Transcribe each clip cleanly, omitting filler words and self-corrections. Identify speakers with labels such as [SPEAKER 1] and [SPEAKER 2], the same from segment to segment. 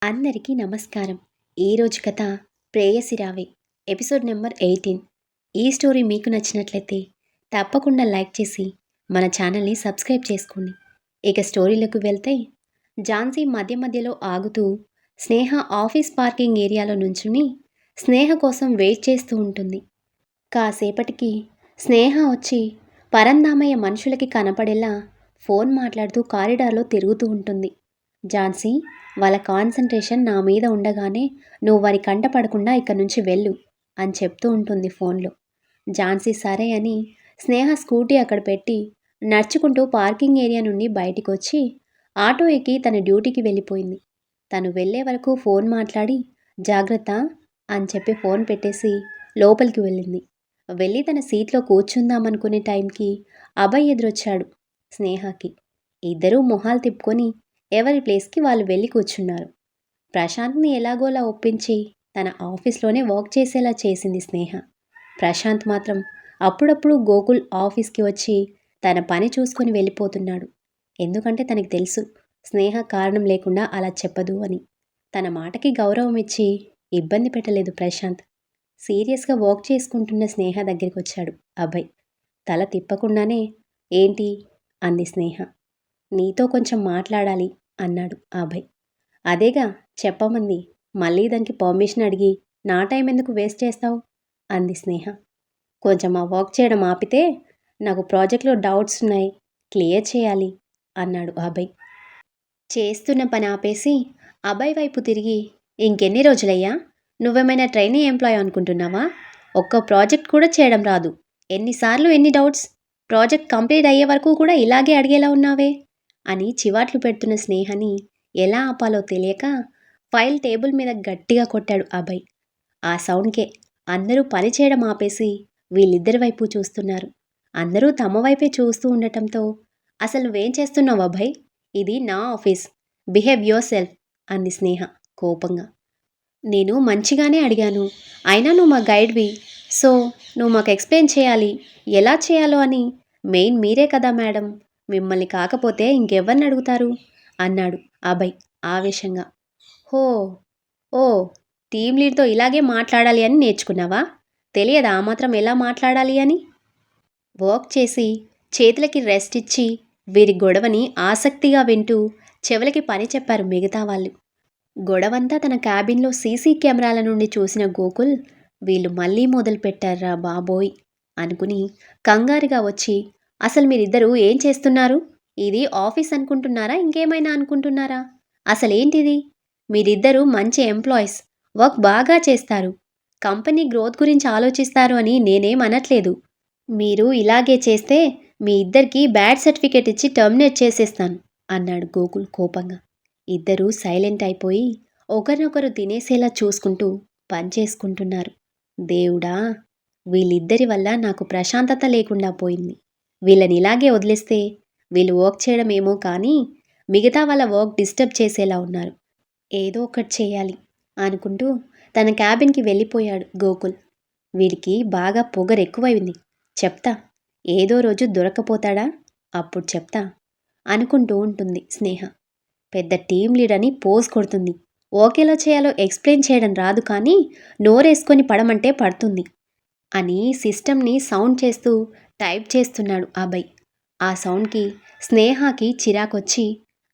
[SPEAKER 1] అందరికీ నమస్కారం. ఈరోజు కథ 'ప్రేయసి రావే' ఎపిసోడ్ నెంబర్ 18. ఈ స్టోరీ మీకు నచ్చినట్లయితే తప్పకుండా లైక్ చేసి మన ఛానల్ని సబ్స్క్రైబ్ చేసుకోండి. ఇక స్టోరీలోకి వెళ్తే, ఝాన్సీ మధ్య మధ్యలో ఆగుతూ స్నేహ ఆఫీస్ పార్కింగ్ ఏరియాలో నుంచుని స్నేహ కోసం వెయిట్ చేస్తూ ఉంటుంది. కాసేపటికి స్నేహ వచ్చి పరంధామయ్య మనుషులకి కనపడేలా ఫోన్ మాట్లాడుతూ కారిడార్లో తిరుగుతూ ఉంటుంది. ఝాన్సీ, వాళ్ళ కాన్సంట్రేషన్ నా మీద ఉండగానే నువ్వు వారి కంట పడకుండా ఇక్కడి నుంచి వెళ్ళు అని చెప్తూ ఉంటుంది ఫోన్లో. ఝాన్సీ సరే అని స్నేహ స్కూటీ అక్కడ పెట్టి నడుచుకుంటూ పార్కింగ్ ఏరియా నుండి బయటికి వచ్చి ఆటో ఎక్కి తన డ్యూటీకి వెళ్ళిపోయింది. తను వెళ్ళే వరకు ఫోన్ మాట్లాడి జాగ్రత్త అని చెప్పి ఫోన్ పెట్టేసి లోపలికి వెళ్ళింది. వెళ్ళి తన సీట్లో కూర్చుందామనుకునే టైంకి అభయ్ ఎదురొచ్చాడు స్నేహకి. ఇద్దరూ మొహాలు తిప్పుకొని ఎవరి ప్లేస్కి వాళ్ళు వెళ్ళి కూర్చున్నారు. ప్రశాంత్ని ఎలాగోలా ఒప్పించి తన ఆఫీస్లోనే వర్క్ చేసేలా చేసింది స్నేహ. ప్రశాంత్ మాత్రం అప్పుడప్పుడు గోకుల్ ఆఫీస్కి వచ్చి తన పని చూసుకొని వెళ్ళిపోతున్నాడు. ఎందుకంటే తనకి తెలుసు స్నేహ కారణం లేకుండా అలా చెప్పదు అని. తన మాటకి గౌరవం ఇచ్చి ఇబ్బంది పెట్టలేదు ప్రశాంత్. సీరియస్గా వర్క్ చేసుకుంటున్న స్నేహ దగ్గరికి వచ్చాడు అభయ్. తల తిప్పకుండానే ఏంటి అంది స్నేహ. నీతో కొంచెం మాట్లాడాలి అన్నాడు అభయ్. అదేగా చెప్పమంది, మళ్ళీ దానికి పర్మిషన్ అడిగి నా టైం ఎందుకు వేస్ట్ చేస్తావు అంది స్నేహ. కొంచెం ఆ వర్క్ చేయడం ఆపితే నాకు ప్రాజెక్ట్లో డౌట్స్ ఉన్నాయి, క్లియర్ చేయాలి అన్నాడు అభయ్. చేస్తున్న పని ఆపేసి అభయ్ వైపు తిరిగి, ఇంకెన్ని రోజులయ్యా, నువ్వేమైనా ట్రైనీ ఎంప్లాయ్ అనుకుంటున్నావా? ఒక్క ప్రాజెక్ట్ కూడా చేయడం రాదు, ఎన్నిసార్లు ఎన్ని డౌట్స్, ప్రాజెక్ట్ కంప్లీట్ అయ్యే వరకు కూడా ఇలాగే అడిగేలా ఉన్నావే అని చివాట్లు పెడుతున్న స్నేహని ఎలా ఆపాలో తెలియక ఫైల్ టేబుల్ మీద గట్టిగా కొట్టాడు అభయ్. ఆ సౌండ్కే అందరూ పని చేయడం ఆపేసి వీళ్ళిద్దరి వైపు చూస్తున్నారు. అందరూ తమ వైపే చూస్తూ ఉండటంతో, అసలు నువ్వేం చేస్తున్నావు అభయ్? ఇది నా ఆఫీస్, బిహేవ్ యువర్ సెల్ఫ్ అంది స్నేహ కోపంగా. నేను మంచిగానే అడిగాను, అయినా నువ్వు మా గైడ్వి, సో నువ్వు మాకు ఎక్స్ప్లెయిన్ చేయాలి ఎలా చేయాలో అని. మెయిన్ మీరే కదా మేడం, మిమ్మల్ని కాకపోతే ఇంకెవ్వరిని అడుగుతారు అన్నాడు అభయ్ ఆవేశంగా. హో ఓ టీమ్ లీడ్తో ఇలాగే మాట్లాడాలి అని నేర్చుకున్నావా? తెలియదా ఆ మాత్రం ఎలా మాట్లాడాలి అని? వర్క్ చేసి చేతులకి రెస్ట్ ఇచ్చి వీరి గొడవని ఆసక్తిగా వింటూ చెవులకి పని చెప్పారు మిగతా వాళ్ళు. గొడవంతా తన క్యాబిన్లో సీసీ కెమెరాల నుండి చూసిన గోకుల్, వీళ్ళు మళ్ళీ మొదలుపెట్టారా బాబోయ్ అనుకుని కంగారుగా వచ్చి, అసలు మీరిద్దరూ ఏం చేస్తున్నారు? ఇది ఆఫీస్ అనుకుంటున్నారా, ఇంకేమైనా అనుకుంటున్నారా? అసలేంటిది? మీరిద్దరూ మంచి ఎంప్లాయీస్, వర్క్ బాగా చేస్తారు, కంపెనీ గ్రోత్ గురించి ఆలోచిస్తారు అని నేనేం అనట్లేదు. మీరు ఇలాగే చేస్తే మీ ఇద్దరికి బ్యాడ్ సర్టిఫికేట్ ఇచ్చి టర్మినేట్ చేసేస్తాను అన్నాడు గోకుల్ కోపంగా. ఇద్దరూ సైలెంట్ అయిపోయి ఒకరినొకరు తినేసేలా చూసుకుంటూ పనిచేసుకుంటున్నారు. దేవుడా, వీళ్ళిద్దరి వల్ల నాకు ప్రశాంతత లేకుండా పోయింది. వీళ్ళని ఇలాగే వదిలేస్తే వీళ్ళు వర్క్ చేయడం ఏమో కానీ మిగతా వాళ్ళ వర్క్ డిస్టర్బ్ చేసేలా ఉన్నారు. ఏదో ఒకటి చేయాలి అనుకుంటూ తన క్యాబిన్కి వెళ్ళిపోయాడు గోకుల్. వీడికి బాగా పొగరు ఎక్కువైంది, చెప్తా, ఏదో రోజు దొరకపోతాడా అప్పుడు చెప్తా అనుకుంటూ ఉంటుంది స్నేహ. పెద్ద టీం లీడ్ అని పోజ్ కొడుతుంది. ఓకేలా చేయాలో ఎక్స్ప్లెయిన్ చేయడం రాదు కానీ నోరేసుకొని పడమంటే పడుతుంది అని సిస్టమ్ని సౌండ్ చేస్తూ టైప్ చేస్తున్నాడు అభయ్. ఆ సౌండ్కి స్నేహకి చిరాకొచ్చి,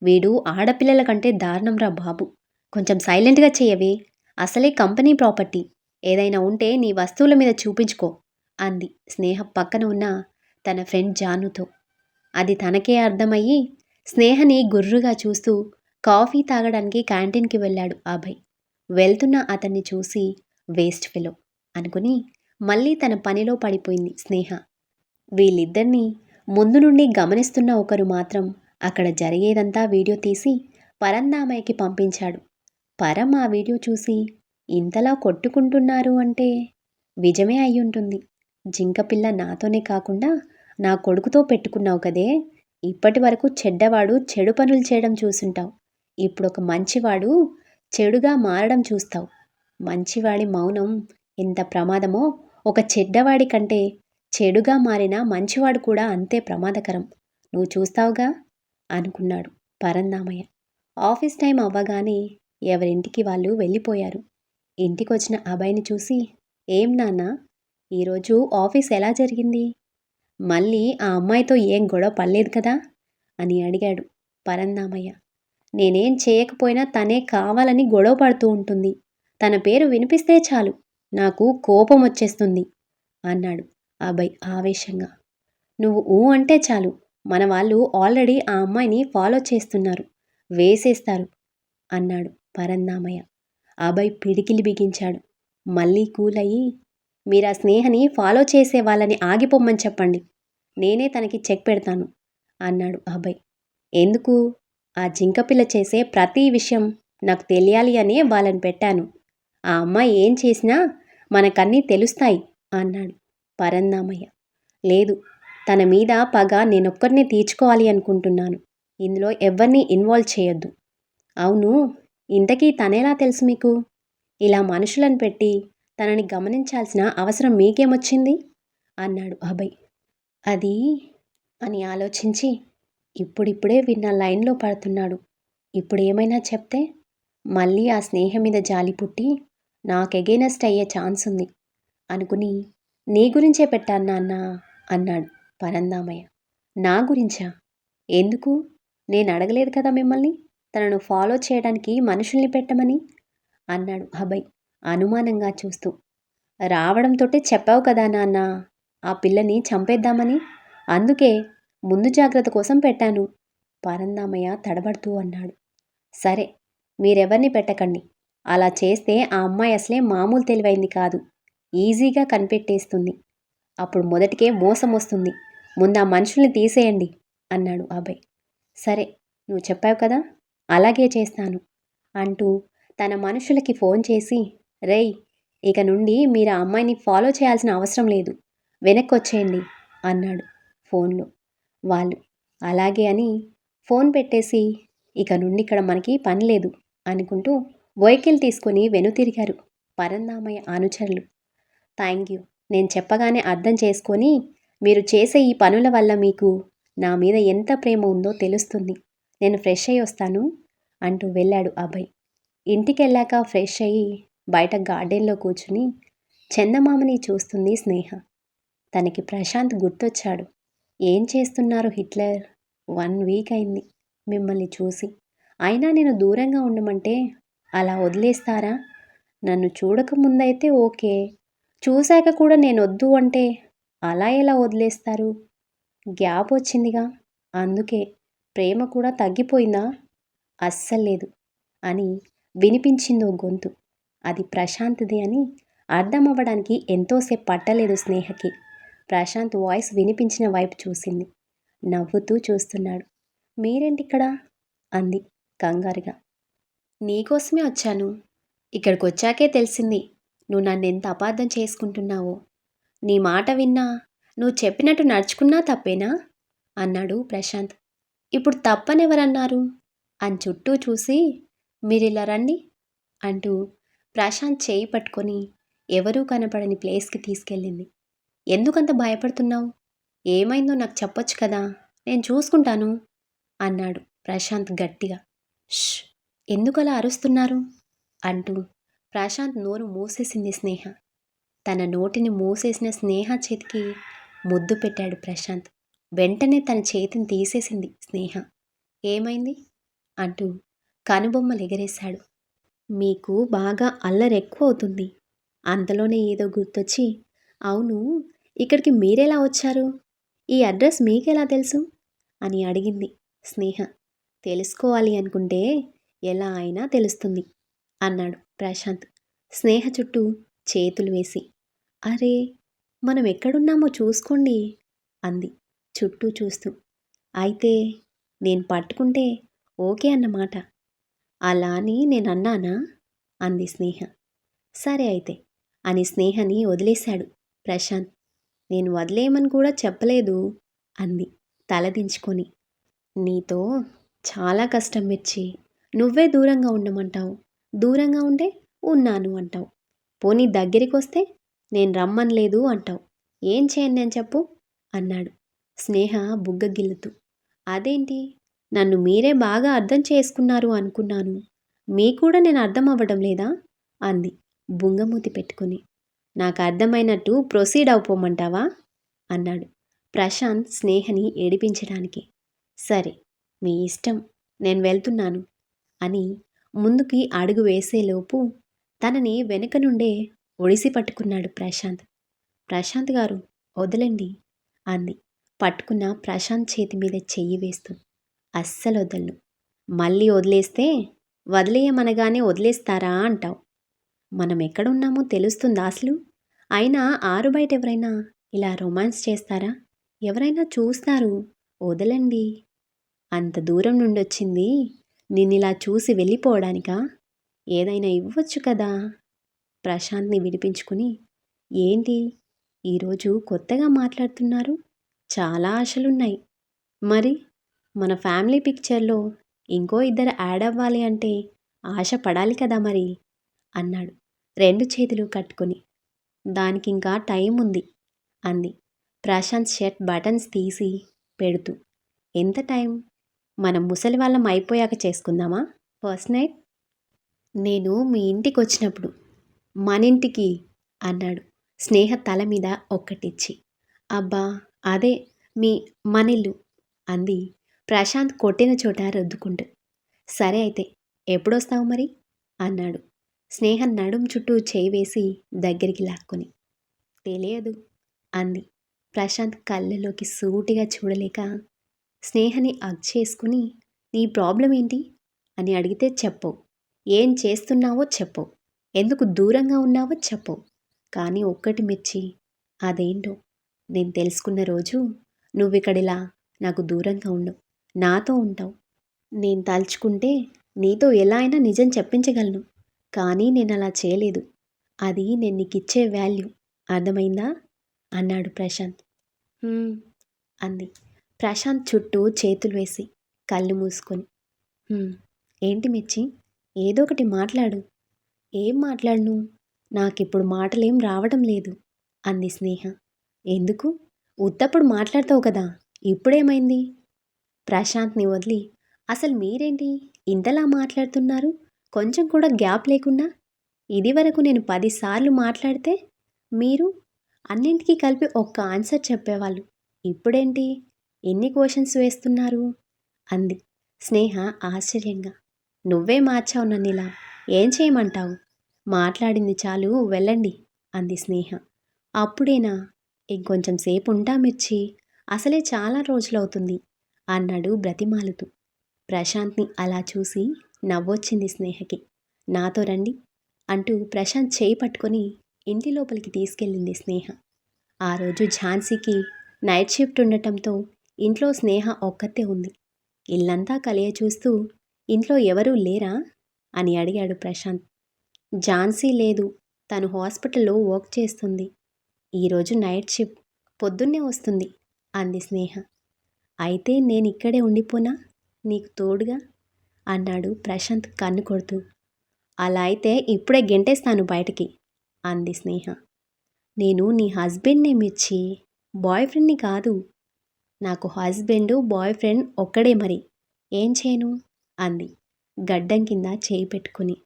[SPEAKER 1] వీడు ఆడపిల్లల కంటే దారుణంరా బాబు, కొంచెం సైలెంట్గా చేయవే, అసలే కంపెనీ ప్రాపర్టీ, ఏదైనా ఉంటే నీ వస్తువుల మీద చూపించుకో అంది స్నేహ పక్కన ఉన్న తన ఫ్రెండ్ జానుతో. అది తనకే అర్థమయ్యి స్నేహని గుర్రుగా చూస్తూ కాఫీ తాగడానికి క్యాంటీన్కి వెళ్ళాడు అభయ్. వెళ్తున్న అతన్ని చూసి వేస్ట్ ఫెలో అనుకుని మళ్ళీ తన పనిలో పడిపోయింది స్నేహ. వీళ్ళిద్దరినీ ముందు నుండి గమనిస్తున్న ఒకరు మాత్రం అక్కడ జరిగేదంతా వీడియో తీసి పరంధామయ్యకి పంపించాడు. పరం ఆ వీడియో చూసి, ఇంతలా కొట్టుకుంటున్నారు అంటే విజమే అయ్యుంటుంది. జింకపిల్ల నాతోనే కాకుండా నా కొడుకుతో పెట్టుకున్నావు కదే, ఇప్పటి వరకు చెడ్డవాడు చెడు పనులు చేయడం చూసుంటావు, ఇప్పుడు ఒక మంచివాడు చెడుగా మారడం చూస్తావు. మంచివాడి మౌనం ఎంత ప్రమాదమో, ఒక చెడ్డవాడి కంటే చెడుగా మారిన మంచివాడు కూడా అంతే ప్రమాదకరం, నువ్వు చూస్తావుగా అనుకున్నాడు పరంధామయ్య. ఆఫీస్ టైం అవ్వగానే ఎవరింటికి వాళ్ళు వెళ్ళిపోయారు. ఇంటికొచ్చిన అభయ్ని చూసి, ఏం నాన్నా, ఈరోజు ఆఫీస్ ఎలా జరిగింది? మళ్ళీ ఆ అమ్మాయితో ఏం గొడవ పడలేదు కదా అని అడిగాడు పరందామయ్య. నేనేం చేయకపోయినా తనే కావాలని గొడవ పడుతూ ఉంటుంది. తన పేరు వినిపిస్తే చాలు నాకు కోపం వచ్చేస్తుంది అన్నాడు అభయ్ ఆవేశంగా. నువ్వు ఊ అంటే చాలు, మన వాళ్ళు ఆల్రెడీ ఆ అమ్మాయిని ఫాలో చేస్తున్నారు, వేసేస్తారు అన్నాడు పరందామయ్య. అభయ్ పిడికిలి బిగించాడు. మళ్ళీ కూలయ్యి, మీరా స్నేహని ఫాలో చేసే వాళ్ళని ఆగిపోమ్మని చెప్పండి, నేనే తనకి చెక్ పెడతాను అన్నాడు అభయ్. ఎందుకు? ఆ జింకపిల్ల చేసే ప్రతి విషయం నాకు తెలియాలి అనే వాళ్ళని పెట్టాను. ఆ అమ్మాయి ఏం చేసినా మనకన్నీ తెలుస్తాయి అన్నాడు పరందామయ్య. లేదు, తన మీద పగ నేనొక్కరినే తీర్చుకోవాలి అనుకుంటున్నాను. ఇందులో ఎవరిని ఇన్వాల్వ్ చేయొద్దు. అవును, ఇంతకీ తనేలా తెలుసు మీకు? ఇలా మనుషులను పెట్టి తనని గమనించాల్సిన అవసరం మీకేమొచ్చింది అన్నాడు అభయ్. అది అని ఆలోచించి, ఇప్పుడిప్పుడే విన్న లైన్లో పడుతున్నాడు. ఇప్పుడు ఏమైనా చెప్తే మళ్ళీ ఆ స్నేహం మీద జాలి పుట్టి నాకు ఎగైనెస్ట్ అయ్యే ఛాన్స్ ఉంది అనుకుని నీ గురించే పెట్టాను నాన్న అన్నాడు పరందామయ్య. నా గురించా? ఎందుకు? నేను అడగలేదు కదా మిమ్మల్ని తనను ఫాలో చేయడానికి మనుషుల్ని పెట్టమని అన్నాడు అభయ్ అనుమానంగా చూస్తూ. రావడంతోటే చెప్పావు కదా నాన్న, ఆ పిల్లని చంపేద్దామని, అందుకే ముందు జాగ్రత్త కోసం పెట్టాను పరందామయ్య తడబడుతూ అన్నాడు. సరే, మీరెవరిని పెట్టకండి. అలా చేస్తే ఆ అమ్మాయి అసలే మామూలు తెలివైంది కాదు, ఈజీగా కనిపెట్టేస్తుంది. అప్పుడు మొదటికే మోసం వస్తుంది. ముందు ఆ మనుషుల్ని తీసేయండి అన్నాడు అభయ్. సరే, నువ్వు చెప్పావు కదా, అలాగే చేస్తాను అంటూ తన మనుషులకి ఫోన్ చేసి, రేయ్, ఇక నుండి మీరు ఆ అమ్మాయిని ఫాలో చేయాల్సిన అవసరం లేదు, వెనక్కి వచ్చేయండి అన్నాడు ఫోన్లో. వాళ్ళు అలాగే అని ఫోన్ పెట్టేసి, ఇక నుండి ఇక్కడ మనకి పని లేదు అనుకుంటూ వెహికల్ తీసుకొని వెనుతిరిగారు పరందామయ్య అనుచరులు. థ్యాంక్ యూ, నేను చెప్పగానే అర్థం చేసుకొని మీరు చేసే ఈ పనుల వల్ల మీకు నా మీద ఎంత ప్రేమ ఉందో తెలుస్తుంది. నేను ఫ్రెష్ అయ్యి వస్తాను అంటూ వెళ్ళాడు అభయ్. ఇంటికెళ్ళాక ఫ్రెష్ అయ్యి బయట గార్డెన్లో కూర్చుని చందమామని చూస్తుంది స్నేహ. తనకి ప్రశాంత్ గుర్తొచ్చాడు. ఏం చేస్తున్నారు హిట్లర్? 1 వీక్ అయింది మిమ్మల్ని చూసి, అయినా నేను దూరంగా ఉండమంటే అలా వదిలేస్తారా? నన్ను చూడకముందైతే ఓకే, చూశాక కూడా నేను వద్దు అంటే అలా ఎలా వదిలేస్తారు? గ్యాప్ వచ్చిందిగా, అందుకే. ప్రేమ కూడా తగ్గిపోయిందా? అస్సల్లేదు అని వినిపించిందో గొంతు. అది ప్రశాంత్ది అని అర్థం అవ్వడానికి ఎంతోసేపు పట్టలేదు స్నేహకి. ప్రశాంత్ వాయిస్ వినిపించిన వైపు చూసింది. నవ్వుతూ చూస్తున్నాడు. మీరేంటిక్కడ అంది కంగారుగా. నీకోసమే వచ్చాను. ఇక్కడికి వచ్చాకే తెలిసింది నువ్వు నన్ను ఎంత అపార్థం చేసుకుంటున్నావో. నీ మాట విన్నా, నువ్వు చెప్పినట్టు నడుచుకున్నా తప్పేనా అన్నాడు ప్రశాంత్. ఇప్పుడు తప్పనెవరన్నారు అని చుట్టూ చూసి, మీరిలా రండి అంటూ ప్రశాంత్ చేయి పట్టుకొని ఎవరూ కనపడని ప్లేస్కి తీసుకెళ్ళింది. ఎందుకంత భయపడుతున్నావు? ఏమైందో నాకు చెప్పొచ్చు కదా, నేను చూసుకుంటాను అన్నాడు ప్రశాంత్ గట్టిగా. ష్, ఎందుకలా అరుస్తున్నారు అంటూ ప్రశాంత్ నోరు మూసేసింది స్నేహ. తన నోటిని మూసేసిన స్నేహ చేతికి ముద్దు పెట్టాడు ప్రశాంత్. వెంటనే తన చేతిని తీసేసింది స్నేహ. ఏమైంది అంటూ కనుబొమ్మలు ఎగరేశాడు. మీకు బాగా అల్లరి ఎక్కువ అవుతుంది. అంతలోనే ఏదో గుర్తొచ్చి, అవును, ఇక్కడికి మీరెలా వచ్చారు? ఈ అడ్రస్ మీకెలా తెలుసు అని అడిగింది స్నేహ. తెలుసుకోవాలి అనుకుంటే ఎలా అయినా తెలుస్తుంది అన్నాడు ప్రశాంత్ స్నేహ చుట్టూ చేతులు వేసి. అరే, మనం ఎక్కడున్నామో చూసుకోండి అంది చుట్టూ చూస్తూ. అయితే నేను పట్టుకుంటే ఓకే అన్నమాట. అలా అని నేను అన్నానా అంది స్నేహ. సరే అయితే అని స్నేహని వదిలేశాడు ప్రశాంత్. నేను వదిలేయమని కూడా చెప్పలేదు అంది తలదించుకొని. నీతో చాలా కష్టం మిర్చి. నువ్వే దూరంగా ఉండమంటావు, దూరంగా ఉంటే ఉన్నాను అంటావు. పోనీ దగ్గరికి వస్తే నేను రమ్మనలేదు అంటావు. ఏం చేయను నేను చెప్పు అన్నాడు స్నేహ బుగ్గ గిల్లుతూ. అదేంటి, నన్ను మీరే బాగా అర్థం చేసుకున్నారు అనుకున్నాను. మీకు కూడా నేను అర్థం అవ్వడం లేదా అంది బుంగమూతి పెట్టుకుని. నాకు అర్థమైనట్టు ప్రొసీడ్ అయిపోమంటావా అన్నాడు ప్రశాంత్ స్నేహని ఏడిపించడానికి. సరే మీ ఇష్టం, నేను వెళ్తున్నాను అని ముందుకి అడుగు వేసేలోపు తనని వెనుక నుండే ఒడిసి పట్టుకున్నాడు ప్రశాంత్. ప్రశాంత్ గారు వదలండి అంది పట్టుకున్న ప్రశాంత్ చేతి మీద చెయ్యి వేస్తూ. అస్సలు వదలను. మళ్ళీ వదిలేస్తే వదిలేయమనగానే వదిలేస్తారా అంటావు. మనం ఎక్కడున్నామో తెలుస్తుందా అసలు? అయినా ఆరు బయట ఎవరైనా ఇలా రొమాన్స్ చేస్తారా? ఎవరైనా చూస్తారు. వదలండి. అంత దూరం నుండి వచ్చింది నిన్నిలా చూసి వెళ్ళిపోవడానికా? ఏదైనా ఇవ్వచ్చు కదా. ప్రశాంత్ని విడిపించుకుని, ఏంటి ఈరోజు కొత్తగా మాట్లాడుతున్నారు? చాలా ఆశలున్నాయి. మరి మన ఫ్యామిలీ పిక్చర్లో ఇంకో ఇద్దరు యాడ్ అవ్వాలి అంటే ఆశ పడాలి కదా మరి అన్నాడు రెండు చేతులు కట్టుకొని. దానికింకా టైం ఉంది అంది ప్రశాంత్ షర్ట్ బటన్స్ తీసి పెడుతూ. ఎంత టైం? మనం ముసలి వాళ్ళం అయిపోయాక చేసుకుందామా ఫస్ట్ నైట్? నేను మీ ఇంటికి వచ్చినప్పుడు. మనింటికి అన్నాడు స్నేహ తల మీద ఒక్కటిచ్చి. అబ్బా అదే మీ మనిల్లు అంది ప్రశాంత్ కొట్టిన చోట రుద్దుకుంటూ. సరే అయితే ఎప్పుడొస్తావు మరి అన్నాడు స్నేహ నడుం చుట్టూ చేయి వేసి దగ్గరికి లాక్కుని. తెలియదు అంది ప్రశాంత్ కళ్ళలోకి సూటిగా చూడలేక. స్నేహని అగ్ చేసుకుని, నీ ప్రాబ్లం ఏంటి అని అడిగితే చెప్పవు. ఏం చేస్తున్నావో చెప్పవు. ఎందుకు దూరంగా ఉన్నావో చెప్పవు. కానీ ఒక్కటి మిర్చి, అదేంటో నేను తెలుసుకున్న రోజు నువ్విక్కడిలా నాకు దూరంగా ఉండవు, నాతో ఉంటావు. నేను తలుచుకుంటే నీతో ఎలా అయినా నిజం చెప్పించగలను. కానీ నేను అలా చేయలేదు. అది నేను నీకిచ్చే వాల్యూ. అర్థమైందా అన్నాడు ప్రశాంత్. అంది ప్రశాంత్ చుట్టూ చేతులు వేసి కళ్ళు మూసుకొని. ఏంటి మిర్చి, ఏదో ఒకటి మాట్లాడు. ఏం మాట్లాడను? నాకిప్పుడు మాటలేం రావడం లేదు అంది స్నేహ. ఎందుకు? ఉత్తప్పుడు మాట్లాడతావు కదా, ఇప్పుడేమైంది? ప్రశాంత్ని వదిలి, అసలు మీరేంటి ఇంతలా మాట్లాడుతున్నారు? కొంచెం కూడా గ్యాప్ లేకుండా. ఇదివరకు నేను 10 సార్లు మాట్లాడితే మీరు అన్నింటికీ కలిపి ఒక్క ఆన్సర్ చెప్పేవాళ్ళు. ఇప్పుడేంటి ఎన్ని క్వశ్చన్స్ వేస్తున్నారు అంది స్నేహ ఆశ్చర్యంగా. నువ్వే మార్చావు నన్నిలా. ఏం చేయమంటావు? మాట్లాడింది చాలు, వెళ్ళండి అంది స్నేహ. అప్పుడేనా? ఇంకొంచెం సేపు ఉంటా మిర్చి, అసలే చాలా రోజులవుతుంది అన్నాడు బ్రతిమాలుతూ. ప్రశాంత్ని అలా చూసి నవ్వొచ్చింది స్నేహకి. నాతో రండి అంటూ ప్రశాంత్ చేయి పట్టుకొని ఇంటి లోపలికి తీసుకెళ్ళింది స్నేహ. ఆ రోజు ఝాన్సీకి నైట్ షిఫ్ట్ ఉండటంతో ఇంట్లో స్నేహ ఒక్కతే ఉంది. ఇల్లంతా కలియ చూస్తూ, ఇంట్లో ఎవరూ లేరా అని అడిగాడు ప్రశాంత్. ఝాన్సీ లేదు, తను హాస్పిటల్లో వర్క్ చేస్తుంది. ఈరోజు నైట్ షిఫ్ట్, పొద్దున్నే వస్తుంది అంది స్నేహ. అయితే నేను ఇక్కడే ఉండిపోనా నీకు తోడుగా అన్నాడు ప్రశాంత్ కన్ను కొడుతూ. అలా అయితే ఇప్పుడే గెంటేస్తాను బయటికి అంది స్నేహ. నేను నీ హస్బెండ్నే మిర్చి, బాయ్ ఫ్రెండ్ని కాదు. నాకు హస్బెండ్ బాయ్ ఫ్రెండ్ ఒక్కడే మరి, ఏం చేయను అంది గడ్డం కింద చేయి పెట్టుకుని.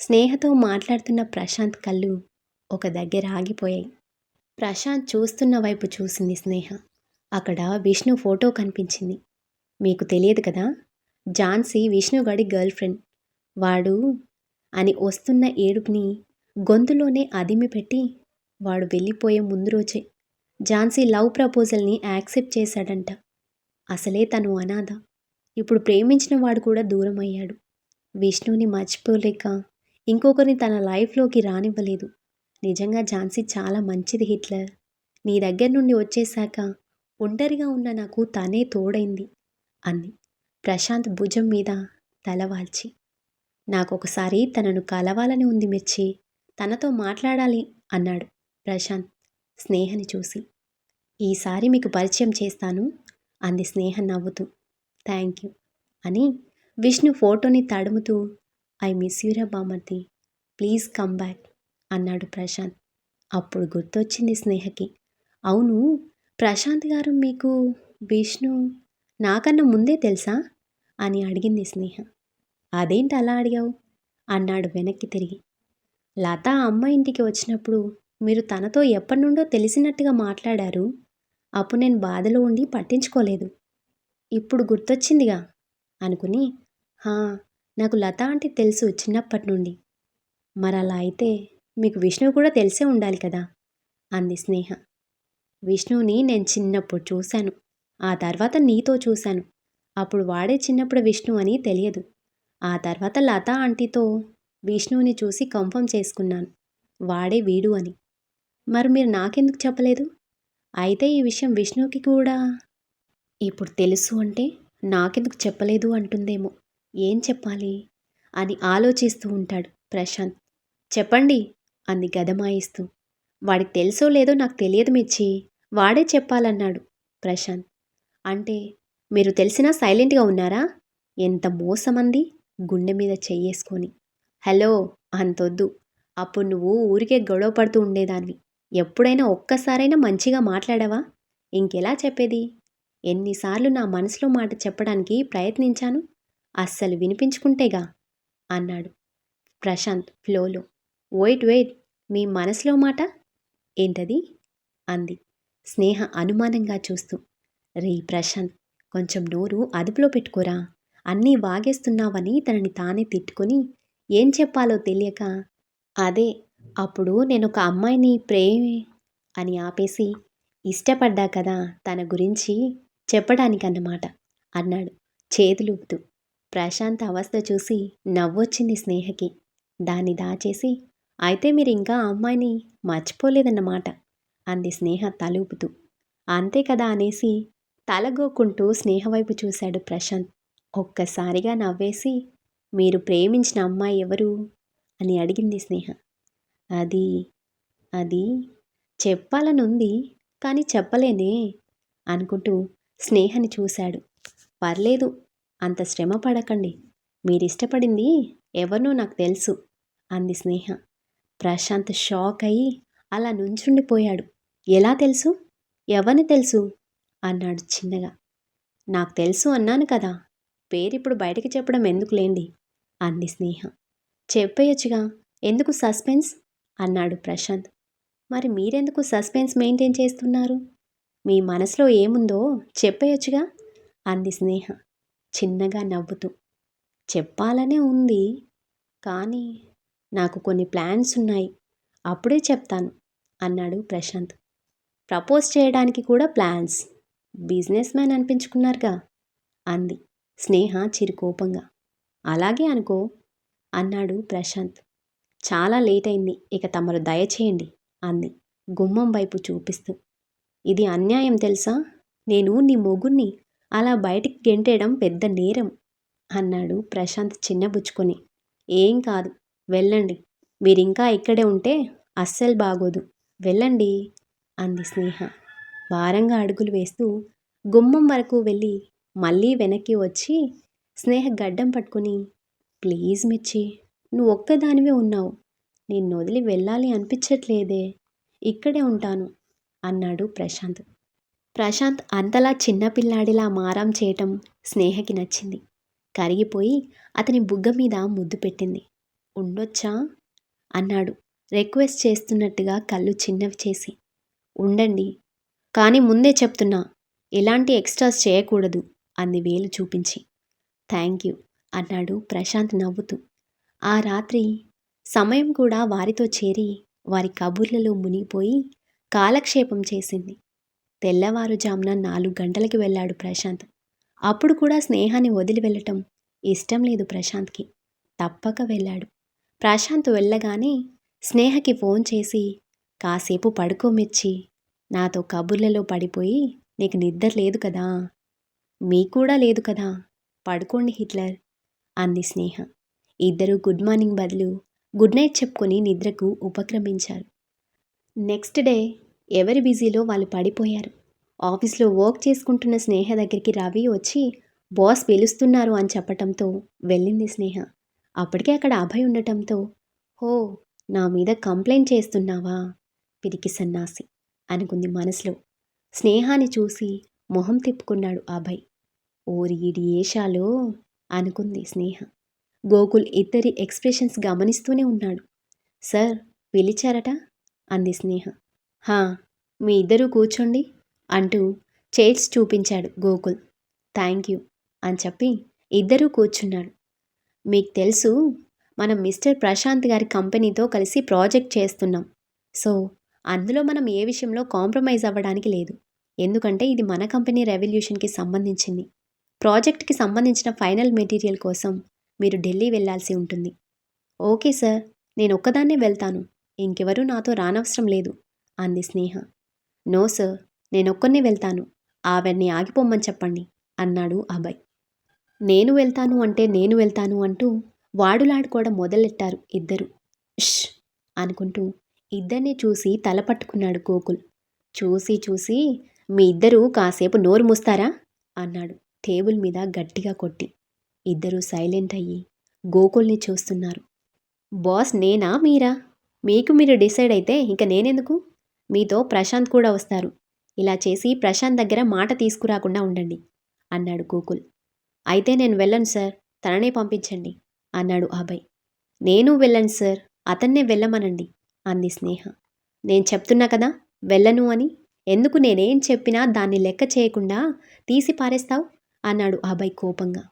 [SPEAKER 1] స్నేహతో మాట్లాడుతున్న ప్రశాంత్ కళ్ళు ఒక దగ్గర ఆగిపోయాయి. ప్రశాంత్ చూస్తున్న వైపు చూసింది స్నేహ. అక్కడ విష్ణు ఫోటో కనిపించింది. మీకు తెలియదు కదా, ఝాన్సీ విష్ణుగాడి గర్ల్ ఫ్రెండ్. వాడు అని వస్తున్న ఏడుపుని గొంతులోనే అదిమి పెట్టి, వాడు వెళ్ళిపోయే ముందు రోజే ఝాన్సీ లవ్ ప్రపోజల్ని యాక్సెప్ట్ చేశాడంట. అసలే తను అనాథ. ఇప్పుడు ప్రేమించిన వాడు కూడా దూరం అయ్యాడు. విష్ణుని మర్చిపోలేక ఇంకొకరిని తన లైఫ్లోకి రానివ్వలేదు. నిజంగా ఝాన్సీ చాలా మంచిది హిట్లర్. నీ దగ్గర నుండి వచ్చేశాక ఒంటరిగా ఉన్న నాకు తనే తోడైంది అంది ప్రశాంత్ భుజం మీద తలవాల్చి. నాకొకసారి తనను కలవాలని ఉంది మిర్చి, తనతో మాట్లాడాలి అన్నాడు ప్రశాంత్ స్నేహని చూసి. ఈసారి మీకు పరిచయం చేస్తాను అంది స్నేహ నవ్వుతూ. థ్యాంక్ యూ అని విష్ణు ఫోటోని తడుముతూ, ఐ మిస్ యూరా బామర్ది, ప్లీజ్ కమ్ బ్యాక్ అన్నాడు ప్రశాంత్. అప్పుడు గుర్తొచ్చింది స్నేహకి. అవును, ప్రశాంత్ గారు మీకు విష్ణు నాకన్నా ముందే తెలుసా అని అడిగింది స్నేహ. అదేంటి అలా అడిగావు అన్నాడు వెనక్కి తిరిగి. లత అమ్మ ఇంటికి వచ్చినప్పుడు మీరు తనతో ఎప్పటినుండో తెలిసినట్టుగా మాట్లాడారు. అప్పుడు నేను బాధలో ఉండి పట్టించుకోలేదు. ఇప్పుడు గుర్తొచ్చిందిగా అనుకుని, హా, నాకు లత అంటే తెలుసు చిన్నప్పటి నుండి. మరలా అయితే మీకు విష్ణు కూడా తెలిసే ఉండాలి కదా అంది స్నేహ. విష్ణువుని నేను చిన్నప్పుడు చూశాను. ఆ తర్వాత నీతో చూశాను. అప్పుడు వాడే చిన్నప్పుడు విష్ణు అని తెలియదు. ఆ తర్వాత లత ఆంటీతో విష్ణువుని చూసి కన్ఫర్మ్ చేసుకున్నాను వాడే వీడు అని. మరి మీరు నాకెందుకు చెప్పలేదు? అయితే ఈ విషయం విష్ణువుకి కూడా ఇప్పుడు తెలుసు అంటే నాకెందుకు చెప్పలేదు అంటుందేమో. ఏం చెప్పాలి అని ఆలోచిస్తూ ఉంటాడు ప్రశాంత్. చెప్పండి అంది గదమాయిస్తూ. వాడికి తెలుసో లేదో నాకు తెలియదు మిర్చి. వాడే చెప్పాలన్నాడు ప్రశాంత్. అంటే మీరు తెలిసినా సైలెంట్గా ఉన్నారా? ఎంత మోసమంది గుండె మీద చెయ్యేసుకొని. హలో అంతొద్దు. అప్పుడు నువ్వు ఊరికే గొడవ పడుతూ ఉండేదాన్ని. ఎప్పుడైనా ఒక్కసారైనా మంచిగా మాట్లాడావా? ఇంకెలా చెప్పేది? ఎన్నిసార్లు నా మనసులో మాట చెప్పడానికి ప్రయత్నించాను, అస్సలు వినిపించుకుంటేగా అన్నాడు ప్రశాంత్ ఫ్లోలో. వెయిట్, మీ మనసులో మాట ఏంటది అంది స్నేహ అనుమానంగా చూస్తూ. రే ప్రశాంత్, కొంచెం నోరు అదుపులో పెట్టుకోరా. అన్నీ వాగేస్తున్నావని తనని తానే తిట్టుకొని ఏం చెప్పాలో తెలియక, అదే అప్పుడు నేనొక అమ్మాయిని అని ఆపేసి, ఇష్టపడ్డా కదా తన గురించి చెప్పడానికన్నమాట అన్నాడు చేతులూపుతూ. ప్రశాంత్ అవస్థ చూసి నవ్వొచ్చింది స్నేహకి. దాన్ని దాచేసి, అయితే మీరు ఇంకా ఆ అమ్మాయిని మర్చిపోలేదన్నమాట అంది స్నేహ తలూపుతూ. అంతే కదా అనేసి తలగోక్కుంటూ స్నేహ వైపు చూశాడు ప్రశాంత్. ఒక్కసారిగా నవ్వేసి, మీరు ప్రేమించిన అమ్మాయి ఎవరు అని అడిగింది స్నేహ. అది అది చెప్పాలనుంది, కానీ చెప్పలేనే అనుకుంటూ స్నేహని చూశాడు. పర్లేదు, అంత శ్రమ పడకండి. మీరిష్టపడింది ఎవరినో నాకు తెలుసు అంది స్నేహ. ప్రశాంత్ షాక్ అయి అలా నుంచుండిపోయాడు. ఎలా తెలుసు? ఎవరిని తెలుసు అన్నాడు చిన్నగా. నాకు తెలుసు అన్నాను కదా, పేరిప్పుడు బయటికి చెప్పడం ఎందుకులేండి అంది స్నేహ. చెప్పేయచ్చుగా, ఎందుకు సస్పెన్స్ అన్నాడు ప్రశాంత్. మరి మీరెందుకు సస్పెన్స్ మెయింటైన్ చేస్తున్నారు? మీ మనసులో ఏముందో చెప్పేయచ్చుగా అంది స్నేహ చిన్నగా నవ్వుతూ. చెప్పాలనే ఉంది, కానీ నాకు కొన్ని ప్లాన్స్ ఉన్నాయి, అప్పుడే చెప్తాను అన్నాడు ప్రశాంత్. ప్రపోజ్ చేయడానికి కూడా ప్లాన్స్? బిజినెస్ మ్యాన్ అనిపించుకున్నారుగా అంది స్నేహ చిరుకోపంగా. అలాగే అనుకో అన్నాడు ప్రశాంత్. చాలా లేట్ అయింది, ఇక తమరు దయచేయండి అంది గుమ్మం వైపు చూపిస్తూ. ఇది అన్యాయం తెలుసా? నేను నీ మొగుణ్ణి అలా బయటికి గెంటేయడం పెద్ద నేరం అన్నాడు ప్రశాంత్ చిన్నబుచ్చుకొని. ఏం కాదు, వెళ్ళండి. మీరింకా ఇక్కడే ఉంటే అస్సలు బాగోదు. వెళ్ళండి అంది స్నేహ భారంగా అడుగులు వేస్తూ. గుమ్మం వరకు వెళ్ళి మళ్ళీ వెనక్కి వచ్చి స్నేహ గడ్డం పట్టుకుని, ప్లీజ్ మిర్చి, నువ్వు ఒక్కదానివే ఉన్నావు. నిన్ను వదిలి వెళ్ళాలి అనిపించట్లేదే, ఇక్కడే ఉంటాను అన్నాడు ప్రశాంత్. ప్రశాంత్ అంతలా చిన్నపిల్లాడిలా మారం చేయటం స్నేహకి నచ్చింది. కరిగిపోయి అతని బుగ్గ మీద ముద్దు పెట్టింది. ఉండొచ్చా అన్నాడు రిక్వెస్ట్ చేస్తున్నట్టుగా కళ్ళు చిన్నవి చేసి. ఉండండి, కానీ ముందే చెప్తున్నా, ఎలాంటి ఎక్స్ట్రాస్ చేయకూడదు అంది వేలు చూపించి. థ్యాంక్ యూ అన్నాడు ప్రశాంత్ నవ్వుతూ. ఆ రాత్రి సమయం కూడా వారితో చేరి వారి కబుర్లలో మునిగిపోయి కాలక్షేపం చేసింది. తెల్లవారుజామున 4 గంటలకి వెళ్ళాడు ప్రశాంత్. అప్పుడు కూడా స్నేహాన్ని వదిలి వెళ్ళటం ఇష్టం లేదు ప్రశాంత్కి. తప్పక వెళ్ళాడు. ప్రశాంత్ వెళ్ళగానే స్నేహకి ఫోన్ చేసి, కాసేపు పడుకోమిర్చి, నాతో కబుర్లలో పడిపోయి నీకు నిద్ర లేదు కదా, మీకూడా లేదు కదా, పడుకోండి హిట్లర్ అంది స్నేహ. ఇద్దరూ గుడ్ మార్నింగ్ బదులు గుడ్ నైట్ చెప్పుకొని నిద్రకు ఉపక్రమించారు. నెక్స్ట్ డే ఎవరి బిజీలో వాళ్ళు పడిపోయారు. ఆఫీస్లో వర్క్ చేసుకుంటున్న స్నేహ దగ్గరికి రవి వచ్చి బాస్ పిలుస్తున్నారు అని చెప్పటంతో వెళ్ళింది స్నేహ. అప్పటికే అక్కడ అభయ్ ఉండటంతో, హో, నా మీద కంప్లైంట్ చేస్తున్నావా పిరికి సన్నాసి అనుకుంది మనసులో. స్నేహాన్ని చూసి మొహం తిప్పుకున్నాడు అభయ్. ఓరి ఈడి ఏషాలో అనుకుంది స్నేహ. గోకుల్ ఇద్దరి ఎక్స్ప్రెషన్స్ గమనిస్తూనే ఉన్నాడు. సార్ పిలిచారట అంది స్నేహ. హా, మీ ఇద్దరూ కూర్చోండి అంటూ చైర్స్ చూపించాడు గోకుల్. థ్యాంక్ యూ అని చెప్పి ఇద్దరూ కూర్చున్నాడు. మీకు తెలుసు, మనం మిస్టర్ ప్రశాంత్ గారి కంపెనీతో కలిసి ప్రాజెక్ట్ చేస్తున్నాం. సో అందులో మనం ఏ విషయంలో కాంప్రమైజ్ అవ్వడానికి లేదు. ఎందుకంటే ఇది మన కంపెనీ రెవల్యూషన్కి సంబంధించింది. ప్రాజెక్ట్కి సంబంధించిన ఫైనల్ మెటీరియల్ కోసం మీరు ఢిల్లీ వెళ్ళాల్సి ఉంటుంది. ఓకే సార్, నేను ఒక్కదాన్నే వెళ్తాను, ఇంకెవరూ నాతో రానవసరం లేదు అంది స్నేహ. నో సార్, నేనొక్కనే వెళ్తాను, ఆవిడ్ని ఆగిపోమ్మని చెప్పండి అన్నాడు అభయ్. నేను వెళ్తాను అంటే నేను వెళ్తాను అంటూ వాడులాడుకోవడం మొదలెట్టారు ఇద్దరు. ష్ అనుకుంటూ ఇద్దరిని చూసి తల పట్టుకున్నాడు గోకుల్. చూసి చూసి మీ ఇద్దరూ కాసేపు నోరు మూస్తారా అన్నాడు టేబుల్ మీద గట్టిగా కొట్టి. ఇద్దరూ సైలెంట్ అయ్యి గోకుల్ని చూస్తున్నారు. బాస్ నేనా మీరా? మీకు మీరు డిసైడ్ అయితే ఇక నేనెందుకు? మీతో ప్రశాంత్ కూడా వస్తారు. ఇలా చేసి ప్రశాంత్ దగ్గర మాట తీసుకురాకుండా ఉండండి అన్నాడు గోకుల్. అయితే నేను వెళ్ళను సార్, తననే పంపించండి అన్నాడు అభయ్. నేను వెళ్ళను సార్, అతన్నే వెళ్ళమనండి అంది స్నేహ. నేను చెప్తున్నా కదా వెళ్ళను అని, ఎందుకు నేనేం చెప్పినా దాన్ని లెక్క చేయకుండా తీసి పారేస్తావు అన్నాడు అభయ్ కోపంగా.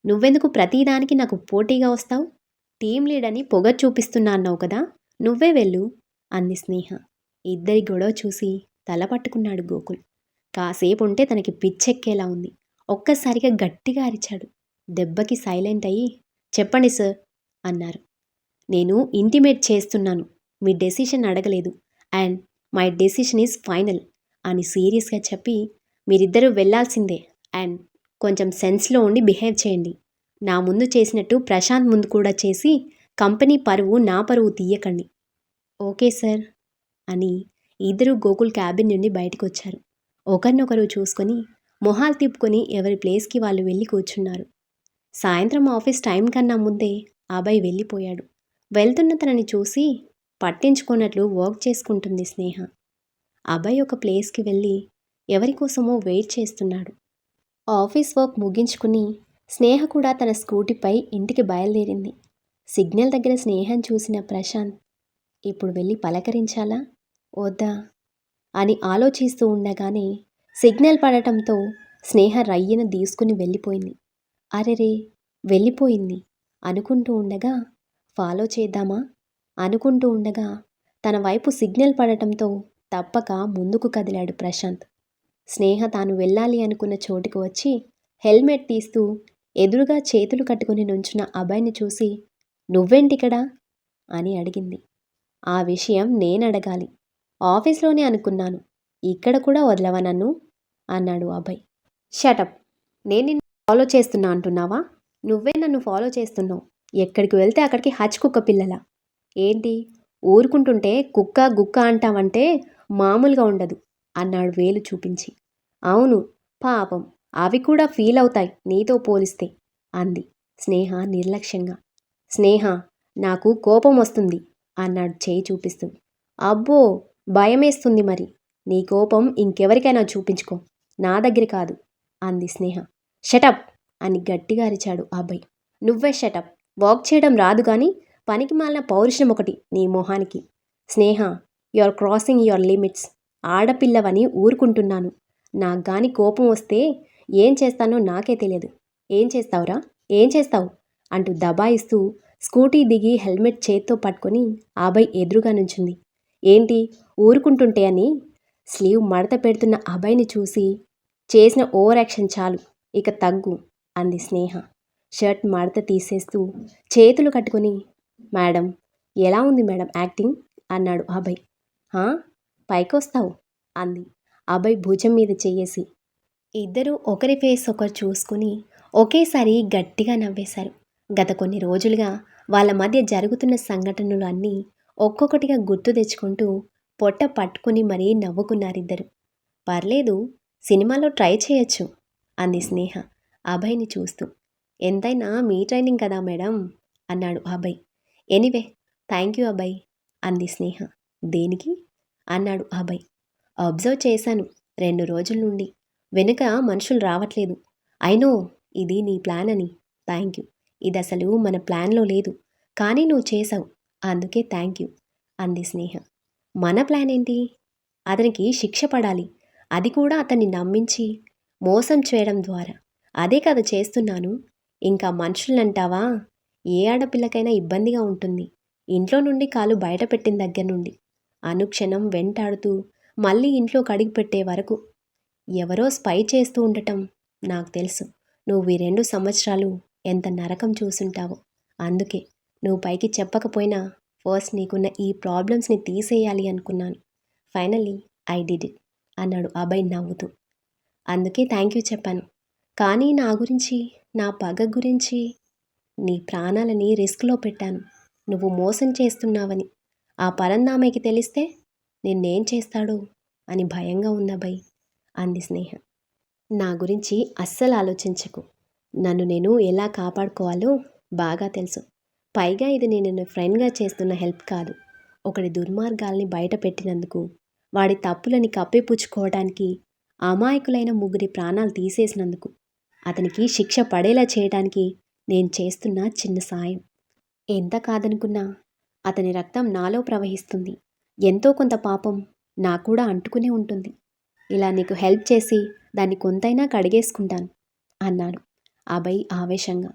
[SPEAKER 1] నువ్వెందుకు ప్రతిదానికి నాకు పోటీగా వస్తావు? టీం లీడ్ అని పొగ చూపిస్తున్నా అన్నావు కదా, నువ్వే వెళ్ళు అంది స్నేహ. ఇద్దరి గొడవ చూసి తల పట్టుకున్నాడు గోకుల్. కాసేపు ఉంటే తనకి పిచ్చెక్కేలా ఉంది. ఒక్కసారిగా గట్టిగా అరిచాడు. దెబ్బకి సైలెంట్ అయ్యి చెప్పండి సార్ అన్నారు. నేను ఇంటిమేట్ చేస్తున్నాను, మీ డెసిషన్ అడగలేదు, and my decision is final అని సీరియస్గా చెప్పి మీరిద్దరూ వెళ్ళాల్సిందే, అండ్ కొంచెం సెన్స్లో ఉండి బిహేవ్ చేయండి. నా ముందు చేసినట్టు ప్రశాంత్ ముందు కూడా చేసి కంపెనీ పరువు నా పరువు తీయకండి. ఓకే సార్ అని ఇద్దరు గోకుల్ క్యాబిన్ నుండి బయటకు వచ్చారు. ఒకరినొకరు చూసుకొని మొహాలు తిప్పుకొని ఎవరి ప్లేస్కి వాళ్ళు వెళ్ళి కూర్చున్నారు. సాయంత్రం ఆఫీస్ టైం కన్నా ముందే అభయ్ వెళ్ళిపోయాడు. వెళ్తున్న తనని చూసి పట్టించుకున్నట్లు వర్క్ చేసుకుంటుంది స్నేహ. అభయ్ ఒక ప్లేస్కి వెళ్ళి ఎవరికోసమో వెయిట్ చేస్తున్నాడు. ఆఫీస్ వర్క్ ముగించుకుని స్నేహ కూడా తన స్కూటీపై ఇంటికి బయలుదేరింది. సిగ్నల్ దగ్గర స్నేహను చూసిన ప్రశాంత్ ఇప్పుడు వెళ్ళి పలకరించాలా వద్దా అని ఆలోచిస్తూ ఉండగానే సిగ్నల్ పడటంతో స్నేహ రయ్యన తీసుకుని వెళ్ళిపోయింది. అరెరే వెళ్ళిపోయింది అనుకుంటూ ఉండగా ఫాలో చేద్దామా అనుకుంటూ ఉండగా తన వైపు సిగ్నల్ పడటంతో తప్పక ముందుకు కదిలాడు ప్రశాంత్. స్నేహ తాను వెళ్ళాలి అనుకున్న చోటుకు వచ్చి హెల్మెట్ తీస్తూ ఎదురుగా చేతులు కట్టుకుని నుంచున్న అభయ్ని చూసి నువ్వేంటిక్కడా అని అడిగింది. ఆ విషయం నేనడగాలి, ఆఫీస్లోనే అనుకున్నాను, ఇక్కడ కూడా వదలవా నన్ను అన్నాడు అభయ్. షటప్, నేను నిన్ను ఫాలో చేస్తున్నా అంటున్నావా? నువ్వే నన్ను ఫాలో చేస్తున్నావు. ఎక్కడికి వెళ్తే అక్కడికి హచ్ కుక్క పిల్లల. ఏంటి ఊరుకుంటుంటే కుక్క గుక్క అంటావంటే మామూలుగా ఉండదు అన్నాడు వేలు చూపించి. అవును పాపం, అవి కూడా ఫీల్ అవుతాయి నీతో పోలిస్తే అంది స్నేహ నిర్లక్ష్యంగా. స్నేహ, నాకు కోపం వస్తుంది అన్నాడు చేయి చూపిస్తూ. అబ్బో భయమేస్తుంది మరి, నీ కోపం ఇంకెవరికైనా చూపించుకో, నా దగ్గర కాదు అంది స్నేహ. షటప్ అని గట్టిగా అరిచాడు అభయ్. నువ్వే షటప్, వాక్ చేయడం రాదు కానీ పనికి మాలిన పౌరుషం ఒకటి నీ మొహానికి. Sneha, you are crossing your limits. ఆడపిల్లవని ఊరుకుంటున్నాను, నాకు గాని కోపం వస్తే ఏం చేస్తానో నాకే తెలియదు. ఏం చేస్తావురా, ఏం చేస్తావు అంటూ దబాయిస్తూ స్కూటీ దిగి హెల్మెట్ చేత్తో పట్టుకొని అభయ్ ఎదురుగా నుంచుంది. ఏంటి ఊరుకుంటుంటే అని స్లీవ్ మడత పెడుతున్న అభయ్ని చూసి చేసిన ఓవర్ యాక్షన్ చాలు, ఇక తగ్గు అంది స్నేహ షర్ట్ మడత తీసేస్తూ చేతులు కట్టుకొని. మేడం, ఎలా ఉంది మేడం యాక్టింగ్ అన్నాడు అభయ్. హా, పైకొస్తావు అంది అభయ్ భుజం మీద చెయ్యేసి. ఇద్దరూ ఒకరి ఫేస్ ఒకరు చూసుకుని ఒకేసారి గట్టిగా నవ్వేశారు. గత కొన్ని రోజులుగా వాళ్ళ మధ్య జరుగుతున్న సంఘటనలు అన్నీ ఒక్కొక్కటిగా గుర్తు తెచ్చుకుంటూ పొట్ట పట్టుకుని మరీ నవ్వుకున్నారిద్దరు. పర్లేదు, సినిమాలో ట్రై చేయొచ్చు అంది స్నేహ అభయ్ని చూస్తూ. ఎంతైనా మీ ట్రైనింగ్ కదా మేడం అన్నాడు Abhay. Anyway thank you Abhay అంది స్నేహ. దేనికి అన్నాడు అభయ్. అబ్జర్వ్ చేశాను 2 రోజుల నుండి, వెనుక మనుషులు రావట్లేదు. అయినో ఇది నీ ప్లాన్ అని. Thank you. ఇది అసలు మన ప్లాన్లో లేదు, కానీ నువ్వు చేసావు, అందుకే థ్యాంక్ యూ అంది స్నేహ. మన ప్లాన్ ఏంటి? అతనికి శిక్ష పడాలి, అది కూడా అతన్ని నమ్మించి మోసం చేయడం ద్వారా. అదే కదా చేస్తున్నాను. ఇంకా మనుషులంటావా? ఏ ఆడపిల్లకైనా ఇబ్బందిగా ఉంటుంది. ఇంట్లో నుండి కాలు బయట పెట్టిన దగ్గర నుండి అనుక్షణం వెంటాడుతూ మళ్ళీ ఇంట్లో కడిగి పెట్టే వరకు ఎవరో స్పై చేస్తూ ఉండటం నాకు తెలుసు. నువ్వు ఈ 2 సంవత్సరాలు ఎంత నరకం చూసుంటావో. అందుకే నువ్వు పైకి చెప్పకపోయినా ఫస్ట్ నీకున్న ఈ ప్రాబ్లమ్స్ని తీసేయాలి అనుకున్నాను. ఫైనల్లీ ఐ డిడ్ ఇట్ అన్నాడు అభయ్ నవ్వుతూ. అందుకే థ్యాంక్ యూ చెప్పాను. కానీ నా గురించి, నా పగ గురించి, నీ ప్రాణాలని రిస్క్లో పెట్టాను నువ్వు మోసం చేస్తున్నావని. ఆ పరంధామయ్యకి తెలిస్తే నిన్నేం చేస్తాడో అని భయంగా ఉంది అభయ్ అంది స్నేహ. నా గురించి అస్సలు ఆలోచించకు. నన్ను నేను ఎలా కాపాడుకోవాలో బాగా తెలుసు. పైగా ఇది నేను ఫ్రెండ్గా చేస్తున్న హెల్ప్ కాదు. ఒకడి దుర్మార్గాల్ని బయట పెట్టినందుకు, వాడి తప్పులని కప్పిపుచ్చుకోవడానికి, అమాయకులైన 3 ప్రాణాలు తీసేసినందుకు అతనికి శిక్ష పడేలా చేయడానికి నేను చేస్తున్న చిన్న సాయం. ఎంత కాదనుకున్నా అతని రక్తం నాలో ప్రవహిస్తుంది. ఎంతో కొంత పాపం నాకు కూడా అంటుకునే ఉంటుంది. ఇలా నీకు హెల్ప్ చేసి దాన్ని కొంతైనా కడిగేసుకుంటాను అన్నాడు అభయ్ ఆవేశంగా.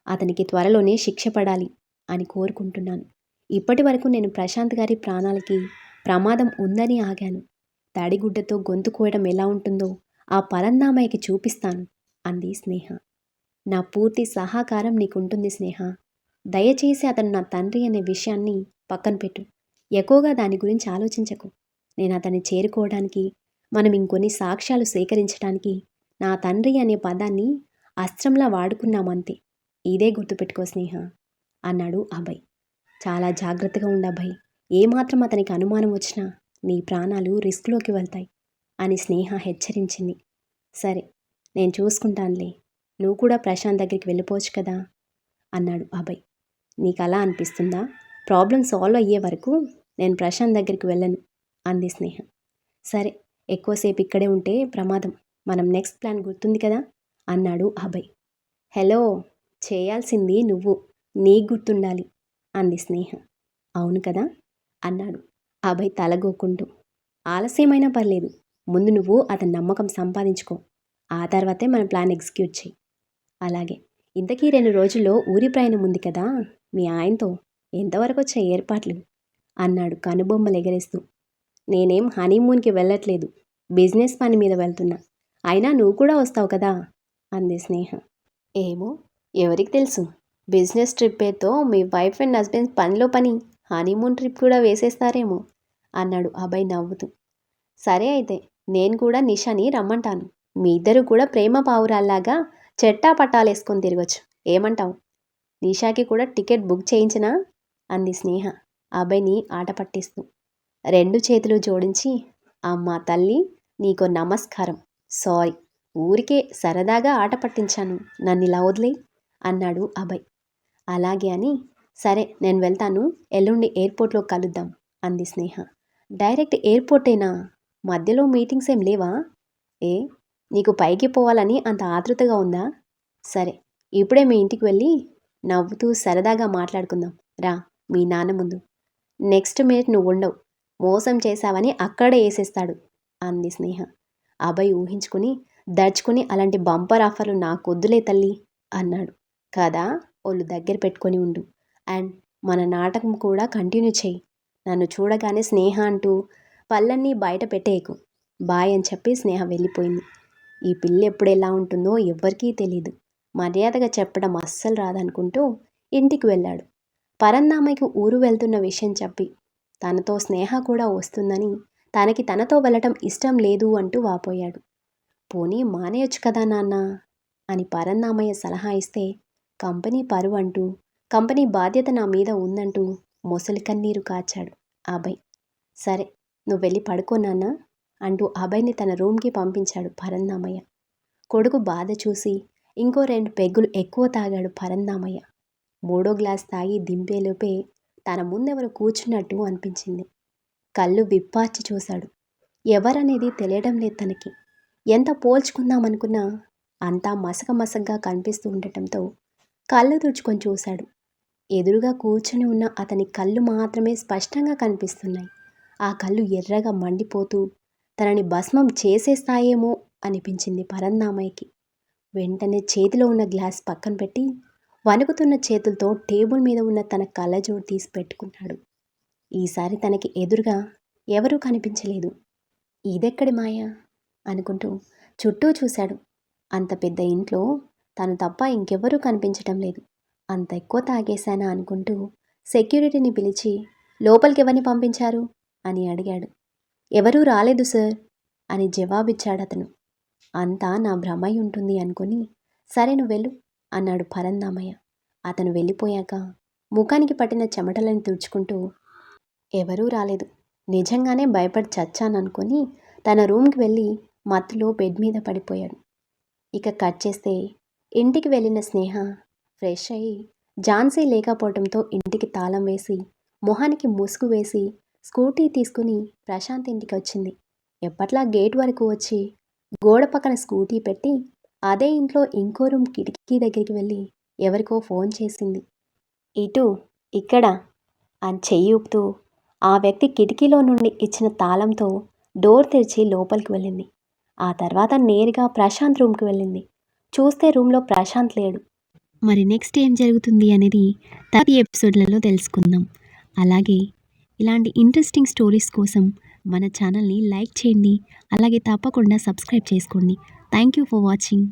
[SPEAKER 1] అతనికి త్వరలోనే శిక్ష పడాలి అని కోరుకుంటున్నాను. ఇప్పటి వరకు నేను ప్రశాంత్ గారి ప్రాణాలకి ప్రమాదం ఉందని ఆగాను. తడిగుడ్డతో గొంతు కోయడం ఎలా ఉంటుందో ఆ పరంధామయ్యకి చూపిస్తాను అంది స్నేహ. నా పూర్తి సహకారం నీకుంటుంది స్నేహ. దయచేసి అతను నా తండ్రి అనే విషయాన్ని పక్కన పెట్టు. ఎక్కువగా దాని గురించి ఆలోచించకు. నేను అతన్ని చేరుకోవడానికి, మనం ఇంకొన్ని సాక్ష్యాలు సేకరించడానికి నా తండ్రి అనే పదాన్ని అస్త్రంలా వాడుకున్నామంతే. ఇదే గుర్తుపెట్టుకో స్నేహ అన్నాడు అభయ్. చాలా జాగ్రత్తగా ఉండు అభయ్. ఏమాత్రం అతనికి అనుమానం వచ్చినా నీ ప్రాణాలు రిస్క్లోకి వెళ్తాయి అని స్నేహ హెచ్చరించింది. సరే, నేను చూసుకుంటానులే. నువ్వు కూడా ప్రశాంత్ దగ్గరికి వెళ్ళిపోవచ్చు కదా అన్నాడు అభయ్. నీకు అలా అనిపిస్తుందా? ప్రాబ్లం సాల్వ్ అయ్యే వరకు నేను ప్రశాంత్ దగ్గరికి వెళ్ళను అంది స్నేహ. సరే, ఎక్కువసేపు ఇక్కడే ఉంటే ప్రమాదం. మనం నెక్స్ట్ ప్లాన్ గుర్తుంది కదా అన్నాడు అభయ్. హలో, చేయాల్సింది నువ్వు, నీకు గుర్తుండాలి అంది స్నేహ. అవును కదా అన్నాడు అభయ్ తలగోకుంటూ. ఆలస్యమైనా పర్లేదు, ముందు నువ్వు అతని నమ్మకం సంపాదించుకో. ఆ తర్వాతే మన ప్లాన్ ఎగ్జిక్యూట్ చెయ్యి. అలాగే. ఇంతకీ 2 రోజుల్లో ఊరి ప్రయాణం ఉంది కదా మీ ఆయనతో, ఎంతవరకు వచ్చే ఏర్పాట్లు అన్నాడు కనుబొమ్మలు ఎగరేస్తూ. నేనేం హనీమూన్కి వెళ్ళట్లేదు, బిజినెస్ పని మీద వెళ్తున్నా. అయినా నువ్వు కూడా వస్తావు కదా అంది స్నేహ. ఏమో, ఎవరికి తెలుసు. బిజినెస్ ట్రిప్ పేరుతో మీ వైఫ్ అండ్ హస్బెండ్స్ పనిలో పని హనీమూన్ ట్రిప్ కూడా వేసేస్తారేమో అన్నాడు అభయ్ నవ్వుతూ. సరే అయితే, నేను కూడా నిషాని రమ్మంటాను. మీ ఇద్దరు కూడా ప్రేమ పావురాల్లాగా చెట్టా పట్టాలేసుకొని తిరగచ్చు. ఏమంటావు? నిషాకి కూడా టికెట్ బుక్ చేయించినా అంది స్నేహ అభయ్ని ఆట పట్టిస్తూ. 2 చేతులు జోడించి, అమ్మా తల్లి, నీకో నమస్కారం. సారీ, ఊరికే సరదాగా ఆట పట్టించాను, నన్ను ఇలా వదిలే అన్నాడు అభయ్. అలాగే అని, సరే నేను వెళ్తాను, ఎల్లుండి ఎయిర్పోర్ట్లో కలుద్దాం అంది స్నేహ. డైరెక్ట్ ఎయిర్పోర్టేనా? మధ్యలో మీటింగ్స్ ఏం లేవా? ఏ, నీకు పైకి పోవాలని అంత ఆతృతగా ఉందా? సరే, ఇప్పుడే మీ ఇంటికి వెళ్ళి నవ్వుతూ సరదాగా మాట్లాడుకుందాం రా మీ నాన్న ముందు. నెక్స్ట్ మినిట్ నువ్వు ఉండవు, మోసం చేశావని అక్కడే వేసేస్తాడు అంది స్నేహ. అభయ్ ఊహించుకుని దర్చుకుని, అలాంటి బంపర్ ఆఫర్లు నాకొద్దులే తల్లి అన్నాడు. కదా, ఒళ్ళు దగ్గర పెట్టుకొని ఉండు. అండ్ మన నాటకం కూడా కంటిన్యూ చెయ్యి. నన్ను చూడగానే స్నేహ అంటూ పళ్ళన్నీ బయట పెట్టేయకు. బాయ్ అని చెప్పి స్నేహ వెళ్ళిపోయింది. ఈ పిల్ల ఎప్పుడు ఎలా ఉంటుందో ఎవ్వరికీ తెలీదు. మర్యాదగా చెప్పడం అస్సలు రాదనుకుంటూ ఇంటికి వెళ్ళాడు. పరంధామయ్యకు ఊరు వెళ్తున్న విషయం చెప్పి, తనతో స్నేహ కూడా వస్తుందని, తనతో వెళ్ళటం ఇష్టం లేదు అంటూ వాపోయాడు. పోనీ మానేయొచ్చు కదా నాన్న అని పరంధామయ్య సలహా ఇస్తే, కంపెనీ పరువు అంటూ, కంపెనీ బాధ్యత నా మీద ఉందంటూ మొసలి కన్నీరు కార్చాడు అభయ్. సరే, నువ్వు వెళ్ళి పడుకో నాన్న అంటూ అభయ్ని తన రూమ్కి పంపించాడు పరంధామయ్య. కొడుకు బాధ చూసి ఇంకో 2 పెగ్గులు ఎక్కువ తాగాడు పరంధామయ్య. 3వ గ్లాస్ తాగి దింపేలోపే తన ముందెవరు కూర్చున్నట్టు అనిపించింది. కళ్ళు విప్పార్చి చూశాడు. ఎవరనేది తెలియడం లేదు తనకి. ఎంత పోల్చుకుందామనుకున్నా అంతా మసక మసకగా కనిపిస్తూ ఉండటంతో కళ్ళు తుడుచుకొని చూశాడు. ఎదురుగా కూర్చుని ఉన్న అతని కళ్ళు మాత్రమే స్పష్టంగా కనిపిస్తున్నాయి. ఆ కళ్ళు ఎర్రగా మండిపోతూ తనని భస్మం చేసేస్తాయేమో అనిపించింది పరంధామయ్యకి. వెంటనే చేతిలో ఉన్న గ్లాస్ పక్కన పెట్టి వణుకుతున్న చేతులతో టేబుల్ మీద ఉన్న తన కళ్ళజోడు తీసి పెట్టుకున్నాడు. ఈసారి తనకి ఎదురుగా ఎవరూ కనిపించలేదు. ఇదెక్కడి మాయ అనుకుంటూ చుట్టూ చూశాడు. అంత పెద్ద ఇంట్లో తను తప్ప ఇంకెవ్వరూ కనిపించటం లేదు. అంత ఎక్కువ తాగేశానా అనుకుంటూ సెక్యూరిటీని పిలిచి లోపలికి ఎవరిని పంపించారు అని అడిగాడు. ఎవరూ రాలేదు సార్ అని జవాబిచ్చాడు అతను. అంతా నా భ్రమై ఉంటుంది అనుకుని సరే నువ్వు వెళ్ళు అన్నాడు పరంధామయ్య. అతను వెళ్ళిపోయాక ముఖానికి పట్టిన చెమటలను తుడుచుకుంటూ ఎవరూ రాలేదు, నిజంగానే భయపడి చచ్చాననుకొని తన రూమ్కి వెళ్ళి మత్తులో బెడ్ మీద పడిపోయాడు. ఇక కట్ చేస్తే ఇంటికి వెళ్ళిన స్నేహ ఫ్రెష్ అయ్యి ఝాన్సీ లేకపోవడంతో ఇంటికి తాళం వేసి మొహానికి ముసుగు వేసి స్కూటీ తీసుకుని ప్రశాంత్ ఇంటికి వచ్చింది. ఎప్పట్లా గేట్ వరకు వచ్చి గోడ పక్కన స్కూటీ పెట్టి అదే ఇంట్లో ఇంకో రూమ్ కిటికీ దగ్గరికి వెళ్ళి ఎవరికో ఫోన్ చేసింది. ఇటు ఇక్కడ అని చెయ్యి ఊపుతూ ఆ వ్యక్తి కిటికీలో నుండి ఇచ్చిన తాళంతో డోర్ తెరిచి లోపలికి వెళ్ళింది. ఆ తర్వాత నేరుగా ప్రశాంత్ రూమ్కి వెళ్ళింది. చూస్తే రూమ్లో ప్రశాంత్ లేడు. మరి నెక్స్ట్ ఏం జరుగుతుంది అనేది తర్వాతి ఎపిసోడ్లలో తెలుసుకుందాం. అలాగే ఇలాంటి ఇంట్రెస్టింగ్ స్టోరీస్ కోసం మన ఛానల్ని లైక్ చేయండి. అలాగే తప్పకుండా సబ్స్క్రైబ్ చేసుకోండి. Thank you for watching.